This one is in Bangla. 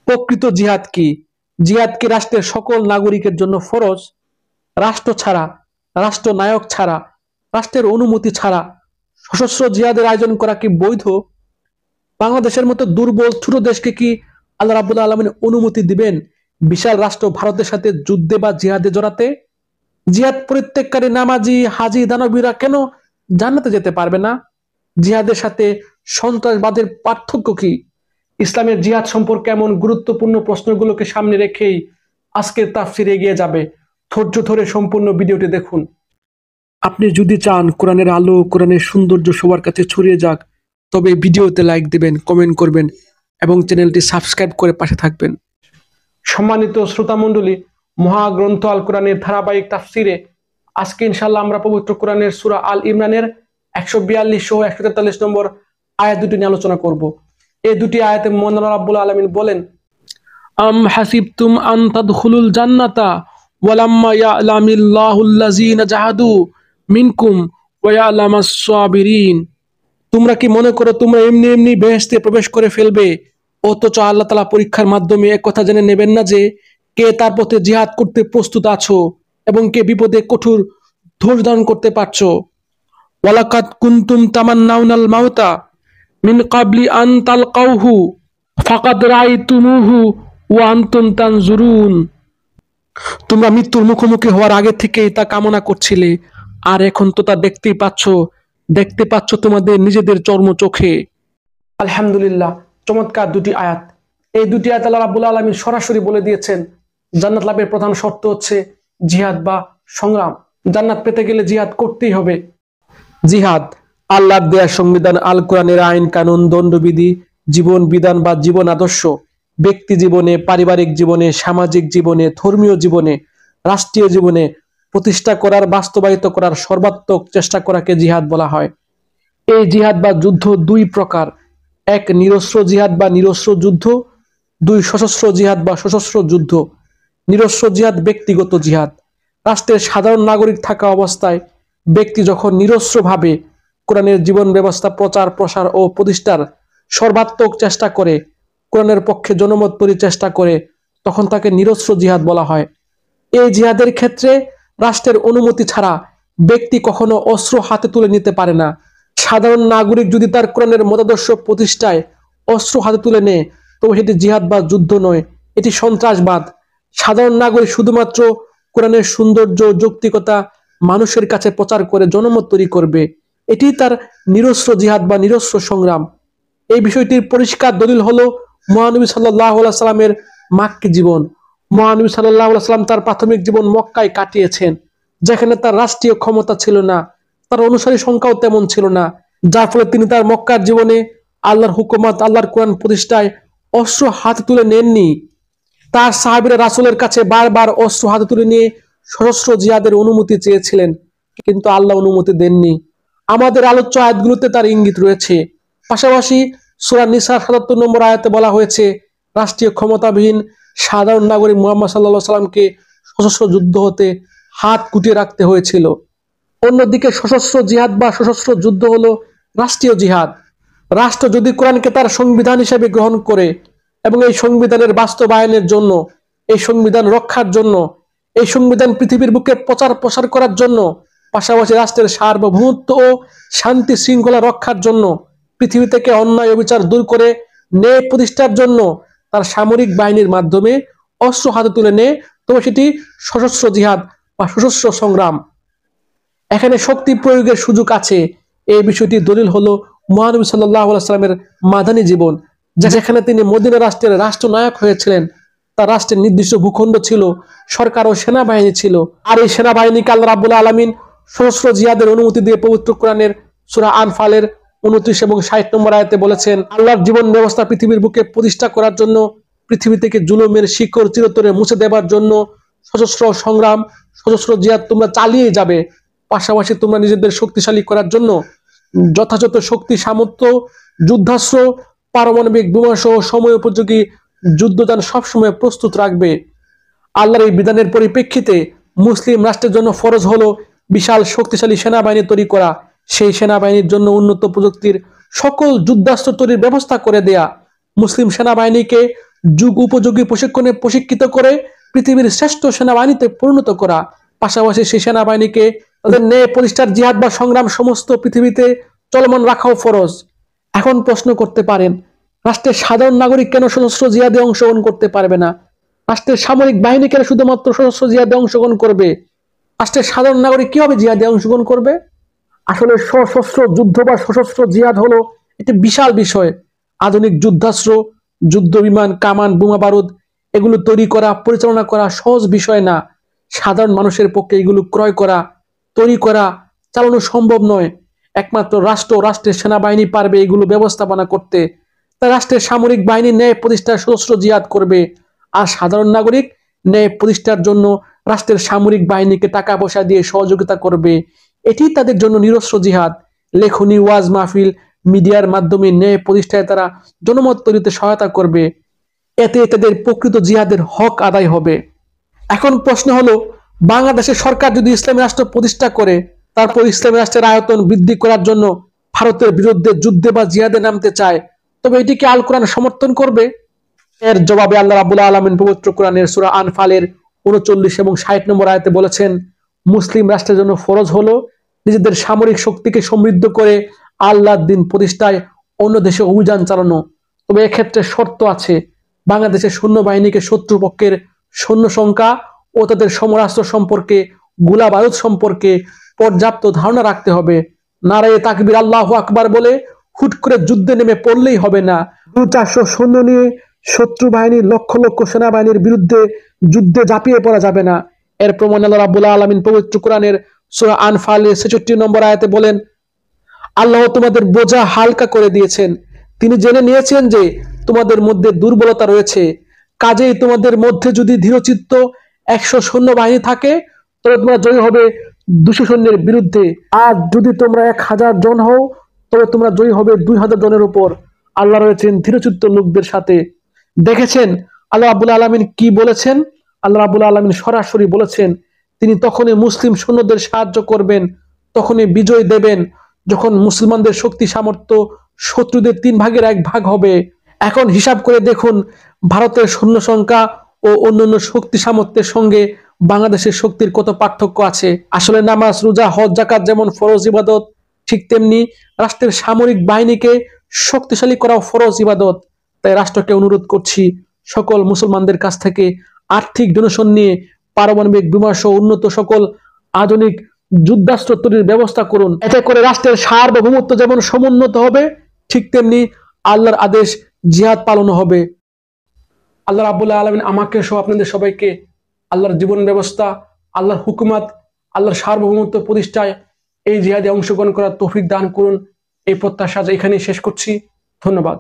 প্রকৃত জিহাদ কি? জিহাদ কি রাষ্ট্রের সকল নাগরিকের জন্য ফরজ? রাষ্ট্র ছাড়া, রাষ্ট্রনায়ক ছাড়া, রাষ্ট্রের অনুমতি ছাড়া সশস্ত্র জিহাদের আয়োজন করা কি বৈধ? বাংলাদেশের মতো দুর্বল ছোট দেশকে কি আল্লাহ রাব্বুল আলামিন অনুমতি দিবেন বিশাল রাষ্ট্র ভারতের সাথে যুদ্ধে বা জিহাদে জড়াতে? জিহাদ পরিত্যাগকারী নামাজি হাজি দানবীরা কেন জান্নাতে যেতে পারবে না? জিহাদের সাথে সন্ত্রাসবাদের পার্থক্য কি? ইসলামের জিহাদ সম্পর্কে এমন গুরুত্বপূর্ণ প্রশ্নগুলোকে সামনে রেখেই আজকের তাফসীর এগিয়ে যাবে। ধৈর্য ধরে সম্পূর্ণ ভিডিওটি দেখুন। আপনি যদি চান কোরআনের আলো, কোরআনের সৌন্দর্য সবার কাছে ছড়িয়ে যাক, তবে ভিডিওতে লাইক দিবেন, কমেন্ট করবেন এবং চ্যানেলটি সাবস্ক্রাইব করে পাশে থাকবেন। সম্মানিত শ্রোতা মণ্ডলী, মহাগ্রন্থ আল কোরআনের ধারাবাহিক তাফসিরে আজকে ইনশাআল্লাহ আমরা পবিত্র কোরআনের সূরা আল ইমরানের 142 ও 143 নম্বর আয়াত দুটি নিয়ে আলোচনা করব। এই দুটি আয়াতে মহান আল্লাহ রাব্বুল আলামিন বলেন, আম হাসিবতুম আন তাদখুলুল জান্নাতা ওয়ালাম্মা ইয়ালামিল্লাহুল্লাযীনা জাহাদু মিনকুম ওয়া ইয়ালামাস সাবিরিন। তোমরা কি মনে করো তোমরা এমনি এমনি বেহেশতে প্রবেশ করে ফেলবে, অথচ আল্লাহ তাআলা পরীক্ষার মাধ্যমে এক কথা জেনে নেবেন না যে কে তার পথে জিহাদ করতে প্রস্তুত আছো এবং কে বিপদে কঠোর ধৈর্য ধারণ করতে পারছো। ওয়ালাকাদ কুনতুম তামান্নাউনাল মাউতা মিন ক্বাবলি আন তালকাউহু ফাকাদ রাআইতুমুহু ওয়া আনতুম তানজুরুন। তোমরা মৃত্যুর মুখোমুখি হওয়ার আগে থেকেই তা কামনা করছিলে, আর এখন তো তা দেখতে পাচ্ছ তোমাদের নিজেদের চর্ম চোখে। আলহামদুলিল্লাহ, চমৎকার দুটি আয়াত। এই দুটি আয়াত আল্লাহ রাব্বুল আলামিন সরাসরি বলে দিয়েছেন জান্নাত লাভের প্রধান শর্ত হচ্ছে জিহাদ বা সংগ্রাম। জান্নাত পেতে গেলে জিহাদ করতেই হবে। জিহাদ আল্লাহর দেয়া সংবিধান, আল কোরআনের আইন কানুন, দণ্ডবিধি, জীবন বিধান বা জীবন আদর্শ ব্যক্তি জীবনে, পারিবারিক জীবনে, সামাজিক জীবনে, ধর্মীয় জীবনে, রাষ্ট্রীয় জীবনে প্রতিষ্ঠা করার, বাস্তবায়িত করার সর্বাত্মক চেষ্টা করাকে জিহাদ বলা হয়। এই জিহাদ বা যুদ্ধ দুই প্রকার: এক নিরস্ত্র জিহাদ বা নিরস্ত্র যুদ্ধ, দুই সশস্ত্র জিহাদ বা সশস্ত্র যুদ্ধ। নিরস্ত্র জিহাদ ব্যক্তিগত জিহাদ। রাষ্ট্রের সাধারণ নাগরিক থাকা অবস্থায় ব্যক্তি যখন নিরস্ত্রভাবে কোরআনের জীবন ব্যবস্থা প্রচার, প্রসার ও প্রতিষ্ঠার সর্বাত্মক চেষ্টা করে, কোরআনের পক্ষে জনমত তৈরির চেষ্টা করে, তখন তাকে নিরস্ত্র জিহাদ বলা হয়। এই জিহাদের ক্ষেত্রে রাষ্ট্রের অনুমতি ছাড়া ব্যক্তি কখনো অস্ত্র হাতে তুলে নিতে পারে না। সাধারণ নাগরিক যদি তার কোরআনের মতাদর্শ প্রতিষ্ঠায় অস্ত্র হাতে তুলে নেয়, তবে সেটি জিহাদ বা যুদ্ধ নয়, এটি সন্ত্রাসবাদ। সাধারণ নাগরিক শুধুমাত্র কোরআনের সৌন্দর্য, যৌক্তিকতা মানুষের কাছে প্রচার করে জনমত তৈরি করবে, এটি তার নিরস্ত্র জিহাদ বা নিরস্ত্র সংগ্রাম। এই বিষয়টির পরিষ্কার দলিল হলো মহানবী সাল্লাল্লাহু আলাইহি সাল্লামের মাক্কি জীবন। মহানবী সাল্লাল্লাহু আলাইহি সাল্লাম তার প্রাথমিক জীবন মক্কায় কাটিয়েছেন, যেখানে তার রাষ্ট্রীয় ক্ষমতা ছিল না, তার অনুসারী সংখ্যাও তেমন ছিল না, যার ফলে তিনি তার মক্কার জীবনে আল্লাহর হুকুমত, আল্লাহর কোরআন প্রতিষ্ঠায় অস্ত্র হাতে তুলে নেননি। তার সাহাবীরা রাসূলের কাছে বারবার অস্ত্র হাতে তুলে নিয়ে সশস্ত্র জিহাদের অনুমতি চেয়েছিলেন, কিন্তু আল্লাহ অনুমতি দেননি। আমাদের আলোচ্য আয়াতগুলোতে তার ইঙ্গিত রয়েছে। পাশাপাশি সূরা নিসার ৭৭ নম্বর আয়াতে বলা হয়েছে রাষ্ট্রীয় ক্ষমতাবিহীন সাধারণ নাগরিক মুহাম্মদ সাল্লাল্লাহু আলাইহি সাল্লামকে সশস্ত্র যুদ্ধ হতে হাত গুটিয়ে রাখতে হয়েছিল। অন্যদিকে সশস্ত্র জিহাদ বা সশস্ত্র যুদ্ধ হলো রাষ্ট্রীয় জিহাদ। রাষ্ট্র যদি কোরআনকে তার সংবিধান হিসেবে গ্রহণ করে এবং এই সংবিধানের বাস্তবায়নের জন্য, এই সংবিধান রক্ষার জন্য, এই সংবিধান পৃথিবীর বুকে প্রচার প্রসার করার জন্য, পাশাপাশি রাষ্ট্রের সার্বভৌমত্ব ও শান্তি শৃঙ্খলা রক্ষার জন্য, পৃথিবী থেকে অন্যায় অবিচার দূর করে ন্যায় প্রতিষ্ঠার জন্য তার সামরিক বাহিনীর মাধ্যমে অস্ত্র হাতে তুলে নেয়, তবে সেটি সশস্ত্র জিহাদ বা সশস্ত্র সংগ্রাম। এখানে শক্তি প্রয়োগের সুযোগ আছে। এই বিষয়টি দলিল হলো মহানবী সাল্লাল্লাহু আলাইহি সাল্লামের মাদানী জীবন, যেখানে তিনি মদিনা রাষ্ট্রের রাষ্ট্রনায়ক হয়েছিলেন। তার রাষ্ট্রের নির্দিষ্ট ভূখণ্ড ছিল, সরকার ও সেনাবাহিনী ছিল, আর এই সেনাবাহিনীকে আল্লাহ রাব্বুল আলামিন সশস্ত্র জিহাদের অনুমতি দিয়ে পবিত্র কোরআনের সূরা আনফালের 29 এবং 60 নম্বর আয়াতে বলেছেন, আল্লাহর জীবন ব্যবস্থা পৃথিবীর বুকে প্রতিষ্ঠা করার জন্য, পৃথিবী থেকে জুলুমের শিকড় চিরতরে মুছে দেবার জন্য সশস্ত্র সংগ্রাম, সশস্ত্র জিহাদ তোমরা চালিয়ে যাবে। পাশাপাশি তোমরা নিজেদের শক্তিশালী করার জন্য যথাযথ শক্তি, সামর্থ্য, যুদ্ধাস্ত্র, পারমাণবিক বোমা সহ সময় উপযোগী যুদ্ধযান সবসময় প্রস্তুত রাখবে। আল্লাহর এই বিধানের পরিপ্রেক্ষিতে মুসলিম রাষ্ট্রের জন্য ফরজ হলো বিশাল শক্তিশালী সেনাবাহিনী তৈরি করা, সেই সেনাবাহিনীর জন্য উন্নত প্রযুক্তির সকল যুদ্ধাস্ত্র তৈরির ব্যবস্থা করে দেয়া, মুসলিম সেনাবাহিনীকে যুগ উপযোগী প্রশিক্ষণে প্রশিক্ষিত করে পৃথিবীর শ্রেষ্ঠ সেনাবাহিনীতে পরিণত করা, পাশাপাশি সেই সেনাবাহিনীকে তাদের ন্যায় প্রতিষ্ঠার জিহাদ বা সংগ্রাম সমস্ত পৃথিবীতে চলমান রাখাও ফরজ। এখন প্রশ্ন করতে পারেন, রাষ্ট্রের সাধারণ নাগরিক কেন সশস্ত্র জিহাদে অংশগ্রহণ করতে পারবে না? রাষ্ট্রের সামরিক বাহিনী কেন শুধুমাত্র সশস্ত্র জিহাদে অংশগ্রহণ করবে? রাষ্ট্রের সাধারণ নাগরিক কিভাবে জিহাদে অংশগ্রহণ করবে? আসলে সশস্ত্র যুদ্ধ বা সশস্ত্র জিহাদ হলো একটি বিশাল বিষয়। আধুনিক যুদ্ধাস্ত্র, যুদ্ধ বিমান, কামান, বোমা বারুদ এগুলো তৈরি করা, পরিচালনা করা সহজ বিষয় না। সাধারণ মানুষের পক্ষে এগুলো ক্রয় করা, তৈরি করা, চালানো সম্ভব নয়। একমাত্র রাষ্ট্র, রাষ্ট্রের সেনাবাহিনী পারবে এগুলো ব্যবস্থাপনা করতে। তাই রাষ্ট্রের সামরিক বাহিনী ন্যায় প্রতিষ্ঠার সশস্ত্র জিহাদ করবে, আর সাধারণ নাগরিক ন্যায় প্রতিষ্ঠার জন্য রাষ্ট্রের সামরিক বাহিনীকে টাকা পয়সা দিয়ে সহযোগিতা করবে। এটি তাদের জন্য নিরস্ত্র জিহাদ। লেখনী, ওয়াজ মাহফিল, মিডিয়ার মাধ্যমে ন্যায় প্রতিষ্ঠায় তারা জনমত তৈরিতে সহায়তা করবে। এতে তাদের প্রকৃত জিহাদের হক আদায় হবে। এখন প্রশ্ন হলো, বাংলাদেশের সরকার যদি ইসলামী রাষ্ট্র প্রতিষ্ঠা করে, তারপর ইসলামী রাষ্ট্রের আয়তন বৃদ্ধি করার জন্য ভারতের বিরুদ্ধে যুদ্ধে বা জিহাদে নামতে চায়, তবে এটিকে আল কোরআন সমর্থন করবে? এর জবাবে আল্লাহ রাব্বুল আলামিন পবিত্র কোরআনের সূরা আনফালের 39 এবং 60 নম্বর আয়াতে বলেছেন, মুসলিম রাষ্ট্রের জন্য ফরজ হলো নিজেদের সামরিক শক্তিকে সমৃদ্ধ করে আল্লাহর দ্বীন প্রতিষ্ঠায় অন্য দেশে অভিযান চালানো। তবে এক্ষেত্রে শর্ত আছে। বাংলাদেশের সৈন্যবাহিনীকে শত্রুপক্ষের সৈন্য সংখ্যা ও তাদের সমরাস্ত্র সম্পর্কে, গোলা বারুদ সম্পর্কে পর্যাপ্ত ধারণা রাখতে হবে। নারায়ে তাকবীর, আল্লাহু আকবার বলে হুট করে যুদ্ধে নেমে পড়লেই হবে না। 200-400 সৈন্য নিয়ে শত্রু বাহিনীর লক্ষ লক্ষ সেনাবাহিনীর বিরুদ্ধে যুদ্ধে ঝাঁপিয়ে পড়া যাবে না। এর প্রমাণ আল্লাহ রাব্বুল আলামিন পবিত্র কোরআনের সূরা আনফালের 66 নম্বর আয়াতে বলেন, আল্লাহ তোমাদের বোঝা হালকা করে দিয়েছেন। তিনি জেনে নিয়েছেন যে তোমাদের মধ্যে দুর্বলতা রয়েছে। কাজেই তোমাদের মধ্যে যদি দৃঢ়চিত্ত 100 সৈন্যবাহিনী থাকে, তবে তোমরা জয়ী হবে 200 সৈন্যের বিরুদ্ধে। আর যদি তোমরা 1000 জন হও, তবে তোমরা জয়ী হবে 2000 জনের উপর। আল্লাহ রয়েছেন দৃঢ়চিত্ত লোকদের সাথে। দেখেছেন আল্লাহ রাব্বুল আলামিন কি বলেছেন? আল্লাহ রাব্বুল আলামিন সরাসরি বলেছেন, তিনি তখনই মুসলিম সৈন্যদের সাহায্য করবেন, তখনই বিজয় দেবেন, যখন মুসলমানদের শক্তি সামর্থ্য শত্রুদের 3 ভাগের 1 ভাগ হবে। এখন হিসাব করে দেখুন, ভারতের সৈন্য সংখ্যা ও অন্যান্য শক্তি সামর্থ্যের সঙ্গে বাংলাদেশের শক্তির কত পার্থক্য আছে। আসলে নামাজ, রোজা, হজ, যাকাত যেমন ফরজ ইবাদত, ঠিক তেমনি রাষ্ট্রের সামরিক বাহিনীকে শক্তিশালী করাও ফরজ ইবাদত। তাই রাষ্ট্রকে অনুরোধ করছি, সকল মুসলমানদের কাছ থেকে আর্থিক ডোনেশন নিয়ে পারমাণবিক বোমা সহ উন্নত সকল আধুনিক যুদ্ধাস্ত্র তৈরির ব্যবস্থা করুন। এতে করে রাষ্ট্রের সার্বভৌমত্ব যেমন সমুন্নত হবে, ঠিক তেমনি আল্লাহর আদেশ জিহাদ পালন হবে। আল্লাহ রাব্বুল আলামিন আমাকে সহ আপনাদের সবাইকে আল্লাহর জীবন ব্যবস্থা, আল্লাহর হুকুমাত, আল্লাহর সার্বভৌমত্ব প্রতিষ্ঠায় এই জিহাদে অংশগ্রহণ করার তৌফিক দান করুন। এই প্রত্যাশা এখানেই শেষ করছি। ধন্যবাদ।